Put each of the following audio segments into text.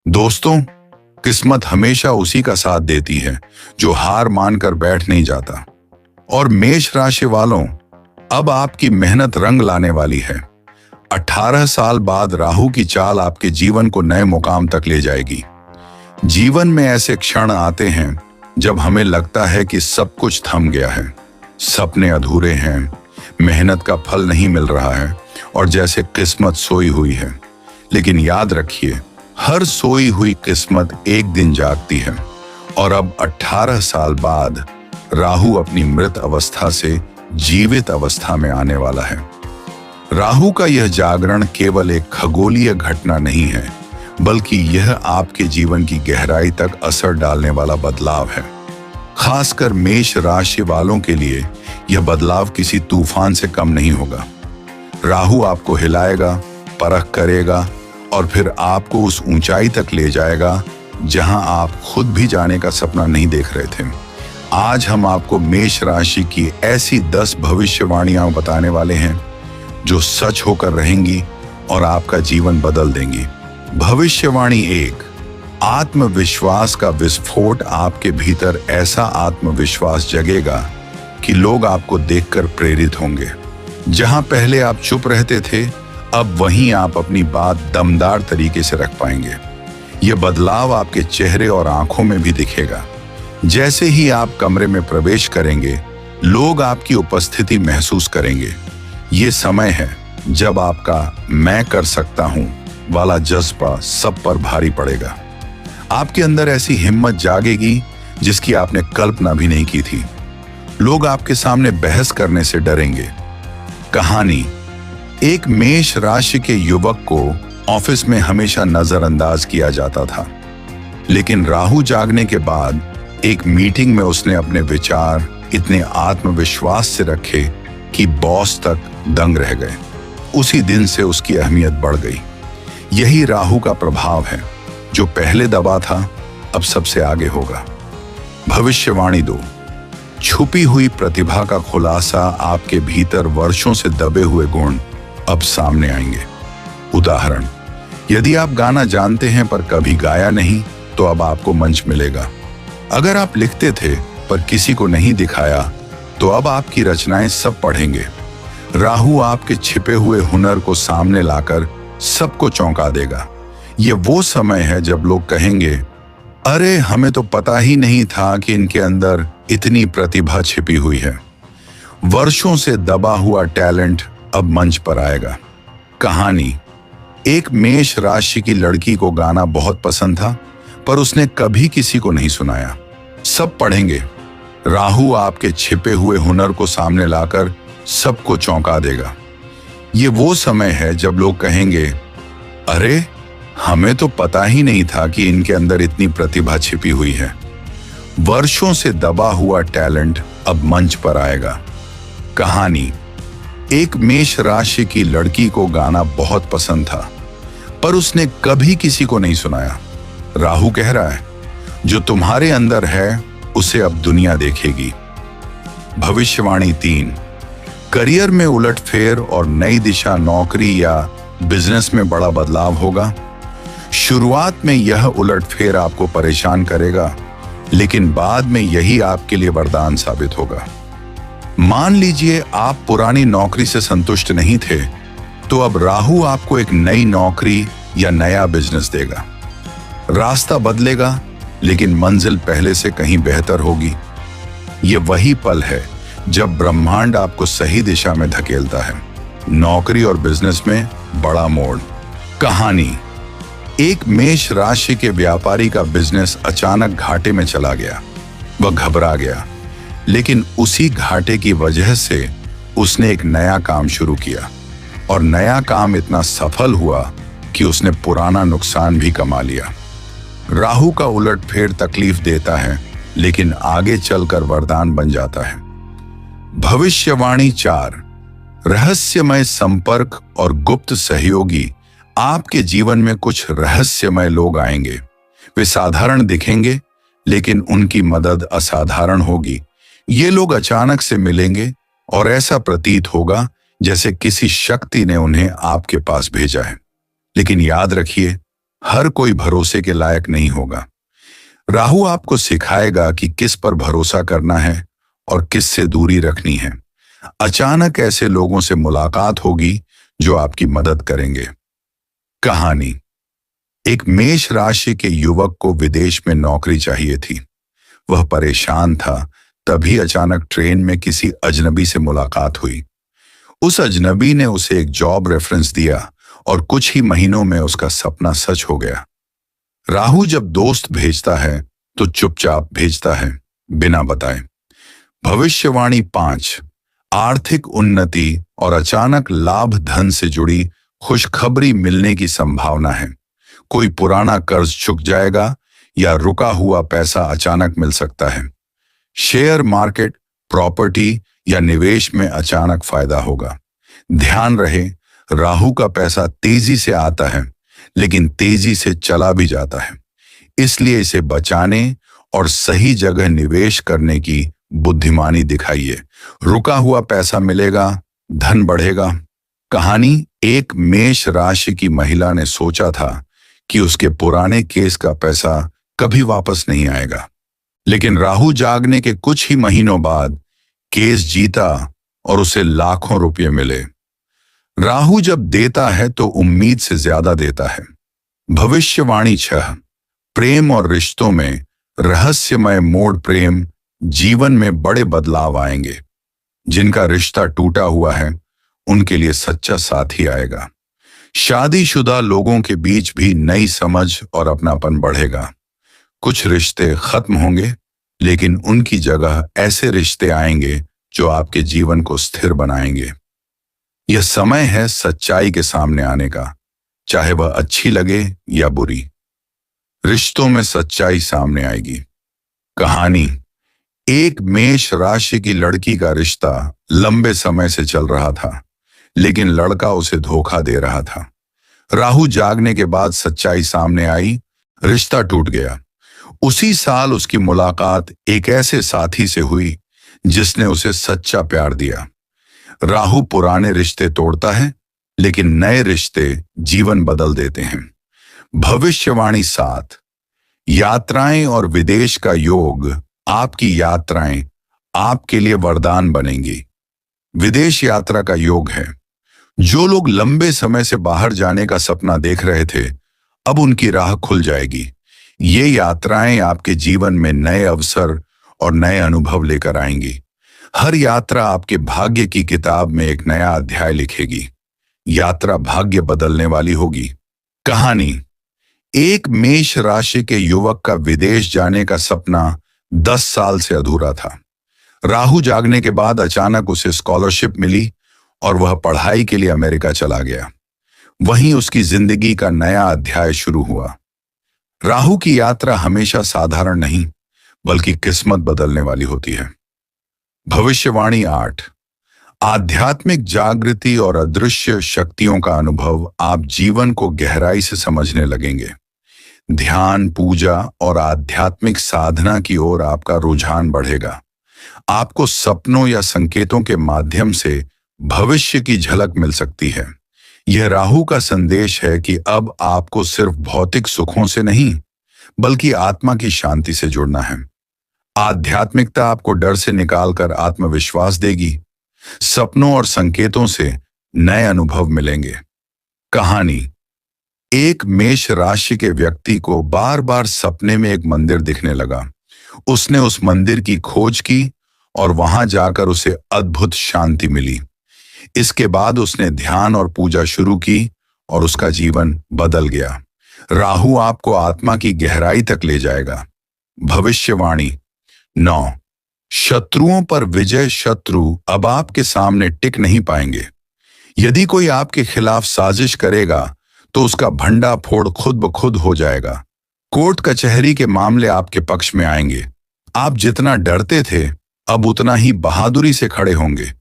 दोस्तों, किस्मत हमेशा उसी का साथ देती है जो हार मानकर बैठ नहीं जाता। और मेष राशि वालों, अब आपकी मेहनत रंग लाने वाली है। 18 साल बाद राहु की चाल आपके जीवन को नए मुकाम तक ले जाएगी। जीवन में ऐसे क्षण आते हैं जब हमें लगता है कि सब कुछ थम गया है, सपने अधूरे हैं, मेहनत का फल नहीं मिल रहा है और जैसे किस्मत सोई हुई है। लेकिन याद रखिए, हर सोई हुई किस्मत एक दिन जागती है। और अब 18 साल बाद राहु अपनी मृत अवस्था से जीवित अवस्था में आने वाला है। राहु का यह जागरण केवल एक खगोलीय घटना नहीं है, बल्कि यह आपके जीवन की गहराई तक असर डालने वाला बदलाव है। खासकर मेष राशि वालों के लिए यह बदलाव किसी तूफान से कम नहीं होगा। राहु आपको हिलाएगा, परख करेगा और फिर आपको उस ऊंचाई तक ले जाएगा जहां आप खुद भी जाने का सपना नहीं देख रहे थे। आज हम आपको मेष राशि की ऐसी 10 भविष्यवाणियां बताने वाले हैं जो सच होकर रहेंगी और आपका जीवन बदल देंगी। भविष्यवाणी 1, आत्मविश्वास का विस्फोट। आपके भीतर ऐसा आत्मविश्वास जगेगा कि लोग आपको देखकर प्रेरित होंगे। जहां पहले आप चुप रहते थे, अब वहीं आप अपनी बात दमदार तरीके से रख पाएंगे। यह बदलाव आपके चेहरे और आंखों में भी दिखेगा। जैसे ही आप कमरे में प्रवेश करेंगे, लोग आपकी उपस्थिति महसूस करेंगे। ये समय है जब आपका मैं कर सकता हूं वाला जज्बा सब पर भारी पड़ेगा। आपके अंदर ऐसी हिम्मत जागेगी जिसकी आपने कल्पना भी नहीं की थी। लोग आपके सामने बहस करने से डरेंगे। कहानी, एक मेष राशि के युवक को ऑफिस में हमेशा नजरअंदाज किया जाता था, लेकिन राहु जागने के बाद एक मीटिंग में उसने अपने विचार इतने आत्मविश्वास से रखे कि बॉस तक दंग रह गए। उसी दिन से उसकी अहमियत बढ़ गई। यही राहु का प्रभाव है, जो पहले दबा था अब सबसे आगे होगा। भविष्यवाणी 2, छुपी हुई प्रतिभा का खुलासा। आपके भीतर वर्षों से दबे हुए गुण अब सामने आएंगे। उदाहरण, यदि आप गाना जानते हैं पर कभी गाया नहीं, तो अब आपको मंच मिलेगा। अगर आप लिखते थे पर किसी को नहीं दिखाया, तो अब आपकी रचनाएं सब पढ़ेंगे। राहु आपके छिपे हुए हुनर को सामने लाकर सबको चौंका देगा। ये वो समय है जब लोग कहेंगे, अरे हमें तो पता ही नहीं था कि इनके अंदर इतनी प्रतिभा छिपी हुई है। वर्षों से दबा हुआ टैलेंट अब मंच पर आएगा। कहानी, एक मेष राशि की लड़की को गाना बहुत पसंद था, पर उसने कभी किसी को नहीं सुनाया। सब पढ़ेंगे। राहु आपके छिपे हुए हुनर को सामने लाकर सबको चौंका देगा। ये वो समय है जब लोग कहेंगे, अरे हमें तो पता ही नहीं था कि इनके अंदर इतनी प्रतिभा छिपी हुई है। वर्षों से दबा हुआ टैलेंट अब मंच पर आएगा। कहानी, एक मेष राशि की लड़की को गाना बहुत पसंद था, पर उसने कभी किसी को नहीं सुनाया। राहु कह रहा है, जो तुम्हारे अंदर है उसे अब दुनिया देखेगी। भविष्यवाणी 3, करियर में उलटफेर और नई दिशा। नौकरी या बिजनेस में बड़ा बदलाव होगा। शुरुआत में यह उलटफेर आपको परेशान करेगा, लेकिन बाद में यही आपके लिए वरदान साबित होगा। मान लीजिए आप पुरानी नौकरी से संतुष्ट नहीं थे, तो अब राहु आपको एक नई नौकरी या नया बिजनेस देगा। रास्ता बदलेगा, लेकिन मंजिल पहले से कहीं बेहतर होगी। ये वही पल है जब ब्रह्मांड आपको सही दिशा में धकेलता है। नौकरी और बिजनेस में बड़ा मोड़। कहानी, एक मेष राशि के व्यापारी का बिजनेस अचानक घाटे में चला गया। वह घबरा गया, लेकिन उसी घाटे की वजह से उसने एक नया काम शुरू किया और नया काम इतना सफल हुआ कि उसने पुराना नुकसान भी कमा लिया। राहु का उलटफेर तकलीफ देता है, लेकिन आगे चलकर वरदान बन जाता है। भविष्यवाणी 4, रहस्यमय संपर्क और गुप्त सहयोगी। आपके जीवन में कुछ रहस्यमय लोग आएंगे। वे साधारण दिखेंगे, लेकिन उनकी मदद असाधारण होगी। ये लोग अचानक से मिलेंगे और ऐसा प्रतीत होगा जैसे किसी शक्ति ने उन्हें आपके पास भेजा है। लेकिन याद रखिए, हर कोई भरोसे के लायक नहीं होगा। राहु आपको सिखाएगा कि किस पर भरोसा करना है और किस से दूरी रखनी है। अचानक ऐसे लोगों से मुलाकात होगी जो आपकी मदद करेंगे। कहानी। एक मेष राशि के युवक को विदेश में नौकरी चाहिए थी। वह परेशान था, तभी अचानक ट्रेन में किसी अजनबी से मुलाकात हुई। उस अजनबी ने उसे एक जॉब रेफरेंस दिया और कुछ ही महीनों में उसका सपना सच हो गया। राहु जब दोस्त भेजता है तो चुपचाप भेजता है, बिना बताए। भविष्यवाणी 5। आर्थिक उन्नति और अचानक लाभ धन से जुड़ी खुशखबरी मिलने की संभावना है। कोई पुराना कर्ज चुक जाएगा या रुका हुआ पैसा अचानक मिल सकता है। शेयर मार्केट, प्रॉपर्टी या निवेश में अचानक फायदा होगा। ध्यान रहे, राहु का पैसा तेजी से आता है लेकिन तेजी से चला भी जाता है, इसलिए इसे बचाने और सही जगह निवेश करने की बुद्धिमानी दिखाइए। रुका हुआ पैसा मिलेगा, धन बढ़ेगा। कहानी। एक मेष राशि की महिला ने सोचा था कि उसके पुराने केस का पैसा कभी वापस नहीं आएगा, लेकिन राहु जागने के कुछ ही महीनों बाद केस जीता और उसे लाखों रुपए मिले। राहु जब देता है तो उम्मीद से ज्यादा देता है। भविष्यवाणी 6। प्रेम और रिश्तों में रहस्यमय मोड़। प्रेम जीवन में बड़े बदलाव आएंगे। जिनका रिश्ता टूटा हुआ है उनके लिए सच्चा साथी आएगा। शादीशुदा लोगों के बीच भी नई समझ और अपनापन बढ़ेगा। कुछ रिश्ते खत्म होंगे लेकिन उनकी जगह ऐसे रिश्ते आएंगे जो आपके जीवन को स्थिर बनाएंगे। यह समय है सच्चाई के सामने आने का, चाहे वह अच्छी लगे या बुरी। रिश्तों में सच्चाई सामने आएगी। कहानी। एक मेष राशि की लड़की का रिश्ता लंबे समय से चल रहा था, लेकिन लड़का उसे धोखा दे रहा था। राहु जागने के बाद सच्चाई सामने आई, रिश्ता टूट गया। उसी साल उसकी मुलाकात एक ऐसे साथी से हुई जिसने उसे सच्चा प्यार दिया। राहु पुराने रिश्ते तोड़ता है लेकिन नए रिश्ते जीवन बदल देते हैं। भविष्यवाणी 7। यात्राएं और विदेश का योग। आपकी यात्राएं आपके लिए वरदान बनेंगी। विदेश यात्रा का योग है। जो लोग लंबे समय से बाहर जाने का सपना देख रहे थे, अब उनकी राह खुल जाएगी। ये यात्राएं आपके जीवन में नए अवसर और नए अनुभव लेकर आएंगी। हर यात्रा आपके भाग्य की किताब में एक नया अध्याय लिखेगी। यात्रा भाग्य बदलने वाली होगी। कहानी। एक मेष राशि के युवक का विदेश जाने का सपना 10 साल से अधूरा था। राहु जागने के बाद अचानक उसे स्कॉलरशिप मिली और वह पढ़ाई के लिए अमेरिका चला गया। वहीं उसकी जिंदगी का नया अध्याय शुरू हुआ। राहु की यात्रा हमेशा साधारण नहीं, बल्कि किस्मत बदलने वाली होती है। भविष्यवाणी 8। आध्यात्मिक जागृति और अदृश्य शक्तियों का अनुभव। आप जीवन को गहराई से समझने लगेंगे। ध्यान, पूजा और आध्यात्मिक साधना की ओर आपका रुझान बढ़ेगा। आपको सपनों या संकेतों के माध्यम से भविष्य की झलक मिल सकती है। यह राहु का संदेश है कि अब आपको सिर्फ भौतिक सुखों से नहीं, बल्कि आत्मा की शांति से जुड़ना है। आध्यात्मिकता आपको डर से निकालकर आत्मविश्वास देगी। सपनों और संकेतों से नए अनुभव मिलेंगे। कहानी। एक मेष राशि के व्यक्ति को बार बार सपने में एक मंदिर दिखने लगा। उसने उस मंदिर की खोज की और वहां जाकर उसे अद्भुत शांति मिली। इसके बाद उसने ध्यान और पूजा शुरू की और उसका जीवन बदल गया। राहु आपको आत्मा की गहराई तक ले जाएगा। भविष्यवाणी 9। शत्रुओं पर विजय। शत्रु अब आपके सामने टिक नहीं पाएंगे। यदि कोई आपके खिलाफ साजिश करेगा तो उसका भंडा फोड़ खुद ब खुद हो जाएगा। कोर्ट कचहरी के मामले आपके पक्ष में आएंगे। आप जितना डरते थे, अब उतना ही बहादुरी से खड़े होंगे।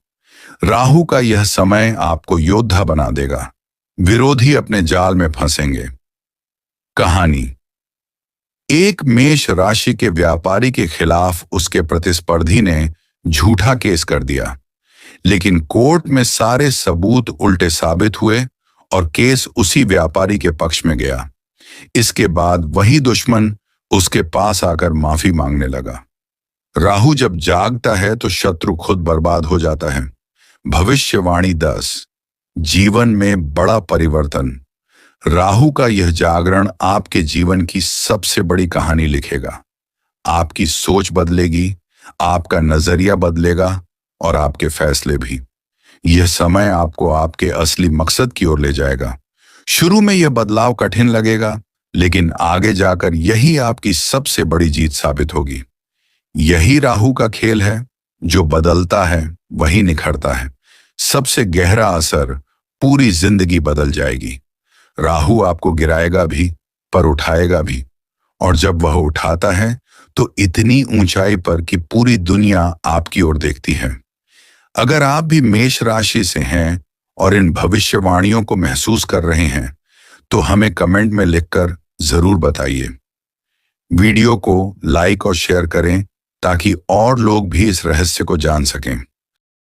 राहु का यह समय आपको योद्धा बना देगा। विरोधी अपने जाल में फंसेंगे। कहानी। एक मेष राशि के व्यापारी के खिलाफ उसके प्रतिस्पर्धी ने झूठा केस कर दिया, लेकिन कोर्ट में सारे सबूत उल्टे साबित हुए और केस उसी व्यापारी के पक्ष में गया। इसके बाद वही दुश्मन उसके पास आकर माफी मांगने लगा। राहु जब जागता है तो शत्रु खुद बर्बाद हो जाता है। भविष्यवाणी 10, जीवन में बड़ा परिवर्तन। राहु का यह जागरण आपके जीवन की सबसे बड़ी कहानी लिखेगा। आपकी सोच बदलेगी, आपका नजरिया बदलेगा और आपके फैसले भी। यह समय आपको आपके असली मकसद की ओर ले जाएगा। शुरू में यह बदलाव कठिन लगेगा, लेकिन आगे जाकर यही आपकी सबसे बड़ी जीत साबित होगी। यही राहु का खेल है, जो बदलता है वही निखरता है। सबसे गहरा असर, पूरी जिंदगी बदल जाएगी। राहु आपको गिराएगा भी, पर उठाएगा भी, और जब वह उठाता है तो इतनी ऊंचाई पर कि पूरी दुनिया आपकी ओर देखती है। अगर आप भी मेष राशि से हैं और इन भविष्यवाणियों को महसूस कर रहे हैं, तो हमें कमेंट में लिखकर जरूर बताइए। वीडियो को लाइक और शेयर करें ताकि और लोग भी इस रहस्य को जान सकें।